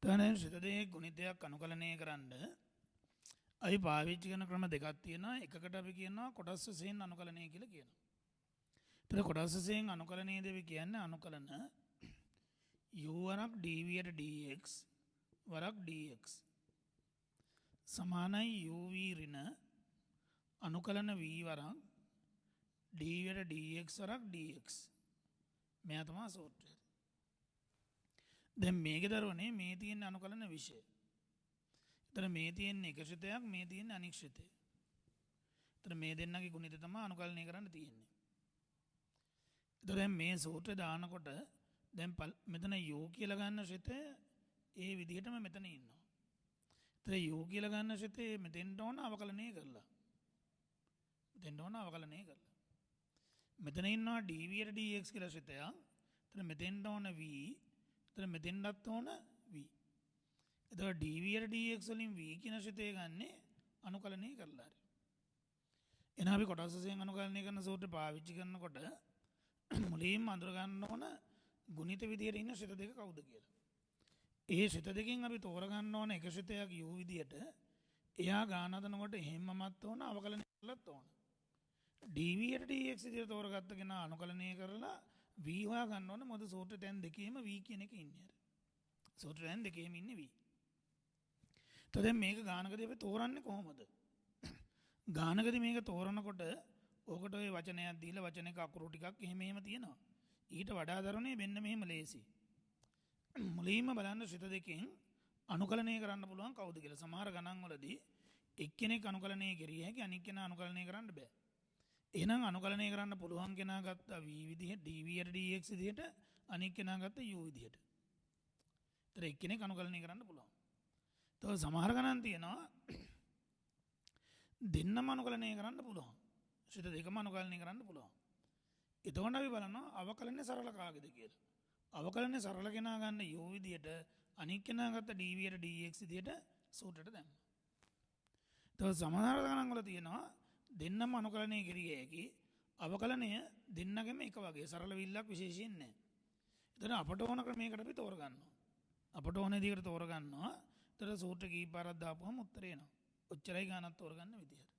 තන සිතදේ ගුණිතයක් අනුකලනය කරන්න අපි පාවිච්චි කරන ක්‍රම දෙකක් තියෙනවා. එකකට අපි කියනවා කොටස් වශයෙන් අනුකලනය කියලා කියනවා. ඒතර කොටස් වශයෙන් අනුකලනයේ දෙවි කියන්නේ අනුකලන u වරක් dvයට dx වරක් dx සමානයි uv ඍණ අනුකලන v වරක් dvයට dx වරක් dx. මෙයා තමයි සූත්‍රය. දැන් මේකේ දරුවනේ මේ තියෙන අනුකලන විෂය. ඒතර මේ තියෙන එක ශ්‍රිතයක් මේ තියෙන අනික් ශ්‍රිතය. ඒතර මේ දෙන්නගේ ගුණිත තමයි අනුකලනය කරන්න තියෙන්නේ. ඒතර දැන් මේ සූත්‍රය දානකොට දැන් මෙතන u කියලා ගන්න ශ්‍රිතය ඒ විදිහටම මෙතන ඉන්නවා. ඒතර u කියලා ගන්න ශ්‍රිතේ මෙතෙන්ට ඕන අවකලනය කරලා. මෙතෙන්ට ඕන අවකලනය කරලා. මෙතන ඉන්නවා dvයට dx කියලා ශ්‍රිතයක්. ඒතර මෙතෙන්ට ඕන v. ඒතර මෙතෙන්ටත් ඕන v. එතකොට dvයට dx වලින් v කියන ශ්‍රිතය ගන්නේ අනුකලනය කරලා හරි. එහෙනම් අපි කොටස් වශයෙන් අනුකලනය කරන සූත්‍රය පාවිච්චි කරනකොට මුලින්ම අඳුර ගන්න ඕන ගුණිත විදියට ඉන්න ශ්‍රිත දෙක කවුද කියලා. ඒ ශ්‍රිත දෙකෙන් අපි තෝරගන්න ඕන එක ශ්‍රිතයක් u විදියට එයා ගාන හදනකොට එහෙම්මමත් ඕන අවකලනය කරලත් ඕන. dvයට dx විදියට තෝරගත්ත කෙනා අනුකලනය කරලා v හොයා ගන්න ඕන. මොකද සූත්‍ර තැන් දෙකේම v කියන එක ඉන්නේ. සූත්‍ර තැන් දෙකේම ඉන්නේ v. දැන් මේක ගානකදී අපි තෝරන්නේ කොහොමද? ගානකදී මේක තෝරනකොට ඕකට ඔය වචනයක් දීලා වචනයක අකුරු ටිකක් එහෙම තියෙනවා. ඊට වඩා දරුණේ මෙන්න මෙහෙම ලේසි. මුලින්ම බලන්න ශ්‍රිත දෙකෙන් අනුකලනය කරන්න පුළුවන් කවුද කියලා. සමහර ගණන් වලදී එක්කෙනෙක් අනුකලනය කරිය හැකි අනික් කෙනා අනුකලනය කරන්න බෑ. එහෙනම් අනුකලනය කරන්න පුළුවන් කෙනා ගත්තා v විදිහට dvයට dx විදිහට අනික් කෙනා ගත්තා u විදිහට. ඒතර එක්කෙනෙක් අනුකලනය කරන්න පුළුවන්. තව සමහර ගණන් තියෙනවා දෙන්නම අනුකලනය කරන්න පුළුවන්. ශ්‍රිත දෙකම අනුකලනය කරන්න පුළුවන්. එතකොට අපි බලනවා අවකලනය සරල කාගේද කියලා. අවකලනය සරල කෙනා ගන්න u විදියට අනික් කෙනා ගත්ත dvයට dx විදියට සූත්‍රයට දැම්මා. තව සමහර ගණන් වල තියෙනවා දෙන්නම අනුකලනය කරිය හැකි අවකලනය දෙන්නගෙම එක වගේ සරල විල්ලක් විශේෂයෙන් නැහැ. එතන අපට ඕන ක්‍රමයකට අපි තෝරගන්නවා. අපට ඕන විදිහකට තෝරගන්නවා. ඒතර සූත්‍ර කීපාරක් දාපුවම උත්තරේ එනවා. ඔච්චරයි ගානක් තෝරගන්න විදියට.